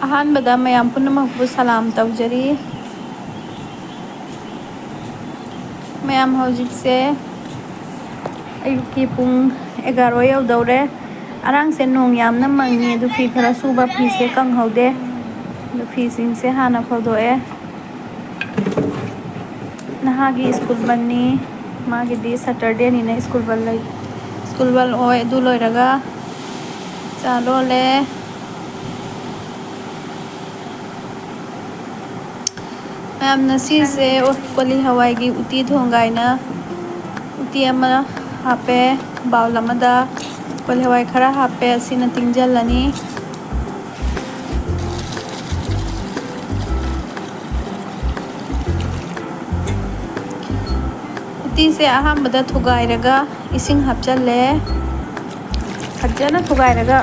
ꯑꯍꯥꯟꯕꯗ ꯃꯌꯥꯝ ꯄꯨꯝꯅꯃꯛꯄꯨ ꯁꯂꯥꯝ ꯇꯧꯖꯔꯤ. ꯃꯌꯥꯝ ꯍꯧꯖꯤꯛꯁꯦ ꯑꯌꯨꯛꯀꯤ ꯄꯨꯡ 11 ꯌꯧꯗꯧꯔꯦ. ꯑꯔꯥꯡꯁꯦ ꯅꯣꯡ ꯌꯥꯝꯅ ꯃꯪꯉꯤ ꯑꯗꯨ ꯐꯤ ꯈꯔ ꯁꯨꯕ ꯐꯤꯁꯦ ꯀꯪꯍꯧꯗꯦ. ꯑꯗꯨ ꯐꯤꯁꯤꯡꯁꯦ ꯍꯥꯟꯅ ꯐꯧꯗꯣꯛꯑꯦ. ꯅꯍꯥꯒꯤ ꯁ꯭ꯀꯨꯜ ꯕꯟꯅꯤ. ꯃꯥꯒꯤꯗꯤ ꯁꯇꯔꯗꯦꯅꯤꯅ ꯁ꯭ꯀꯨꯜ ꯕꯟ ꯂꯩ. ꯁ꯭ꯀꯨꯜ ꯕꯟ ꯑꯣꯏ. ꯑꯗꯨ ꯂꯣꯏꯔꯒ ꯆꯥ ꯂꯣꯜꯂꯦ. ꯃꯌꯥꯝꯅ ꯁꯤꯁꯦ ꯀꯣꯂꯤ ꯍꯋꯥꯏꯒꯤ ꯎꯇꯤ ꯊꯣꯡꯒꯥꯏꯅ ꯎꯇꯤ ꯑꯃ ꯍꯥꯞꯄꯦ ꯕꯥꯎꯜ ꯑꯃꯗ. ꯀꯣꯂꯤ ꯍꯋꯥꯏ ꯈꯔ ꯍꯥꯞꯄꯦ. ꯑꯁꯤꯅ ꯇꯤꯡꯖꯜꯂꯅꯤ. ꯎꯇꯤꯁꯦ ꯑꯍꯥꯟꯕꯗ ꯊꯨꯒꯥꯏꯔꯒ ꯏꯁꯤꯡ ꯍꯥꯞꯆꯜꯂꯦ. ꯐꯖꯅ ꯊꯨꯒꯥꯏꯔꯒ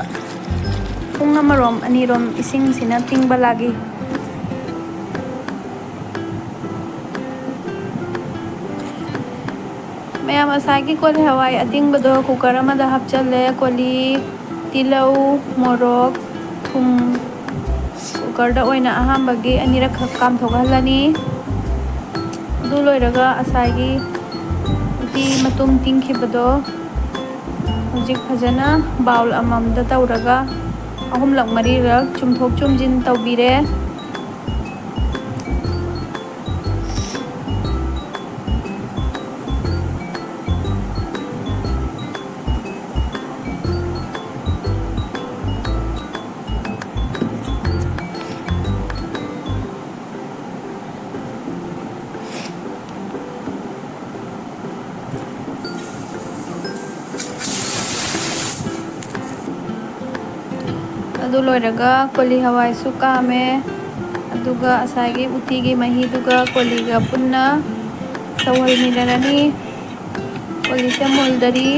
ꯄꯨꯡ ꯑꯃꯔꯣꯝ ꯑꯅꯤꯔꯣꯝ ꯏꯁꯤꯡꯁꯤꯅ ꯇꯤꯡꯕ ꯂꯥꯒꯤ. ꯃꯌꯥꯝ ꯉꯁꯥꯏꯒꯤ ꯀꯣꯂꯤ ꯍꯋꯥꯏ ꯑꯇꯤꯡꯕꯗꯣ ꯀꯨꯀꯔ ꯑꯃꯗ ꯍꯥꯞꯆꯜꯂꯦ. ꯀꯣꯂꯤ, ꯇꯤꯜꯍꯧ, ꯃꯣꯔꯣꯛ, ꯊꯨꯝ ꯀꯨꯀꯔꯗ ꯑꯣꯏꯅ ꯑꯍꯥꯟꯕꯒꯤ ꯑꯅꯤꯔꯛꯈꯛ ꯀꯥꯝꯊꯣꯛꯍꯜꯂꯅꯤ. ꯑꯗꯨ ꯂꯣꯏꯔꯒ ꯉꯁꯥꯏꯒꯤ ꯎꯇꯤ ꯃꯇꯨꯝ ꯇꯤꯡꯈꯤꯕꯗꯣ ꯍꯧꯖꯤꯛ ꯐꯖꯅ ꯕꯥꯎꯜ ꯑꯃꯃꯝꯗ ꯇꯧꯔꯒ 3ꯂꯛ 4ꯂꯛ ꯆꯨꯝꯊꯣꯛ ꯆꯨꯝꯖꯤꯟ ꯇꯧꯕꯤꯔꯦ. ꯑꯗꯨ ꯂꯣꯏꯔꯒ ꯀꯣꯂꯤ ꯍꯋꯥꯏꯁꯨ ꯀꯥꯝꯃꯦ. ꯑꯗꯨꯒ ꯉꯁꯥꯏꯒꯤ ꯎꯇꯤꯒꯤ ꯃꯍꯤꯗꯨꯒ ꯀꯣꯂꯤꯒ ꯄꯨꯟꯅ ꯁꯧꯍꯟꯃꯤꯟꯅꯔꯅꯤ. ꯀꯣꯂꯤꯁꯦ ꯃꯨꯜꯗꯔꯤ.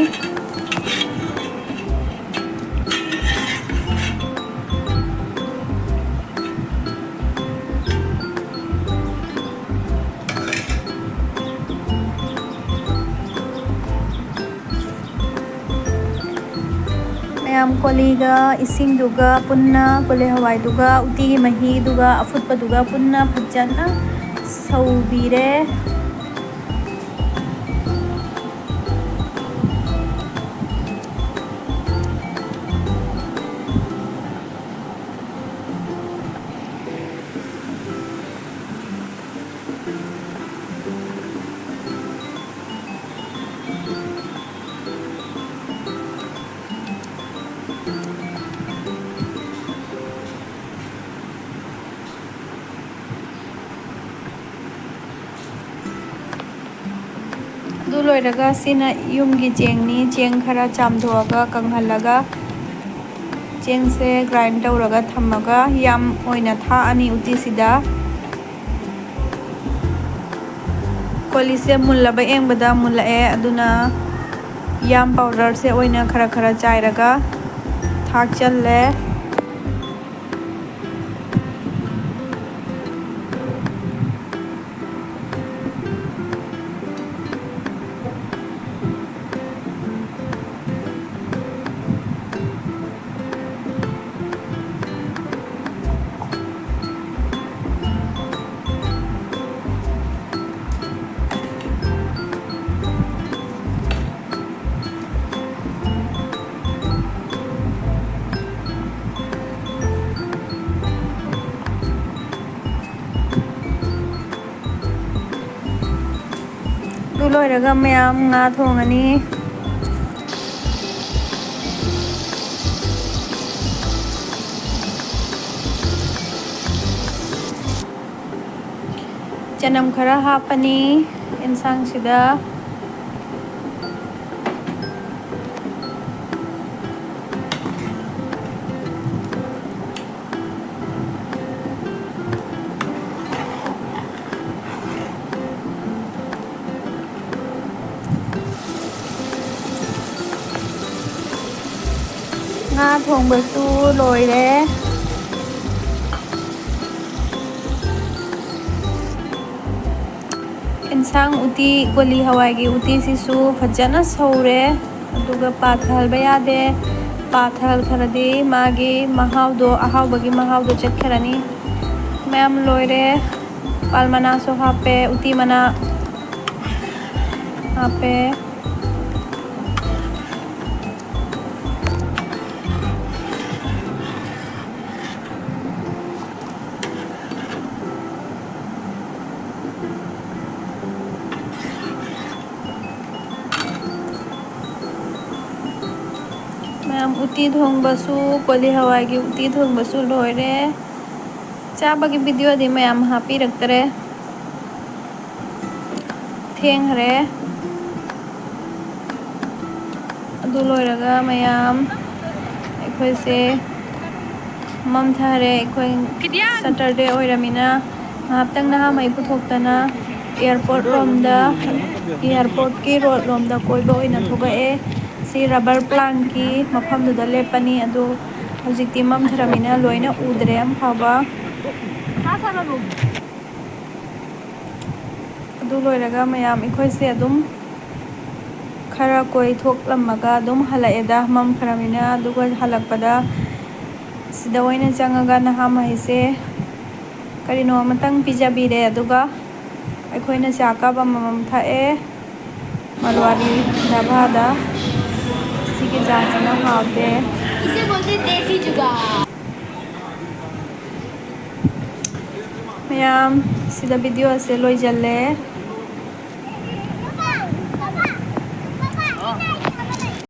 ꯃꯌꯥꯝ ꯀꯣꯂꯤꯒ ꯏꯁꯤꯡꯗꯨꯒ ꯄꯨꯟꯅ ꯀꯣꯂꯤ ꯍꯋꯥꯏꯗꯨꯒ ꯎꯇꯤꯒꯤ ꯃꯍꯤꯗꯨꯒ ꯑꯐꯨꯠꯄꯗꯨꯒ ꯄꯨꯟꯅ ꯐꯖꯅ ꯁꯧꯕꯤꯔꯦ. ꯑꯗꯨ ꯂꯣꯏꯔꯒ ꯁꯤꯅ ꯌꯨꯝꯒꯤ ꯆꯦꯡꯅꯤ. ꯆꯦꯡ ꯈꯔ ꯆꯥꯝꯊꯣꯛꯑꯒ ꯀꯪꯍꯜꯂꯒ ꯆꯦꯡꯁꯦ ꯒ꯭ꯔꯥꯏꯟ ꯇꯧꯔꯒ ꯊꯝꯃꯒ ꯌꯥꯝ ꯑꯣꯏꯅ ꯊꯥꯛꯑꯅꯤ ꯎꯇꯤꯁꯤꯗ. ꯀꯣꯂꯤꯁꯦ ꯃꯨꯜꯂꯕ ꯌꯦꯡꯕꯗ ꯃꯨꯜꯂꯛꯑꯦ. ꯑꯗꯨꯅ ꯌꯥꯝ ꯄꯥꯎꯗꯔꯁꯦ ꯑꯣꯏꯅ ꯈꯔ ꯈꯔ ꯆꯥꯏꯔꯒ ꯊꯥꯛꯆꯜꯂꯦ. ꯑꯗꯨ ꯂꯣꯏꯔꯒ ꯃꯌꯥꯝ ꯉꯥ ꯊꯣꯡꯉꯅꯤ. ꯆꯅꯝ ꯈꯔ ꯍꯥꯞꯄꯅꯤ ꯑꯦꯟꯁꯥꯡꯁꯤꯗ. ꯉꯥ ꯊꯣꯡꯕꯁꯨ ꯂꯣꯏꯔꯦ. ꯏꯟꯁꯥꯡ ꯎꯇꯤ ꯀꯣꯂꯤ ꯍꯋꯥꯏꯒꯤ ꯎꯇꯤꯁꯤꯁꯨ ꯐꯖꯅ ꯁꯧꯔꯦ. ꯑꯗꯨꯒ ꯄꯥꯊꯍꯟꯕ ꯌꯥꯗꯦ. पाथलखरदी मागी महावदो अहावबगी महावदो चटखरनी मैम लोयरे पालमना सो हापे उती मना हापे मैम उती थोंबसु कोली हवाई की उती थोंबसु लोयरे चाबगी वीडियो दी मैम हापी रखतरे थेंगरे अदु लोयरगा मैम अखोय से ममथारे अखोय सैटरडे ओइरमिना हापतंग नहा मै पुथोक्तना एयरपोर्ट रोमदा एयरपोर्ट की रोड रोमदा कोइबो ओइना थोगए सी रबर प्लांट की मफमदुदा लेपनी अदु हजिक्ति ममथरमिना लोइना उद्रे अमफाबा अदु लोइरगा मैम अखोय से अदुम खरा कोई थोकलमगा अदुम हलाएदा ममखरमिना अदुगा हलकपदा सिदा ओइना चंगागा नहा मैसे करिनो अमतंग पिजाबिरे अदुगा अखोयना चाकाबा ममम थाए मलवारी ढाबादा सिगे जाचना हावते इसे बोलते देसी जुगाड़। मैम सिदा वीडियो से लोई जल्ले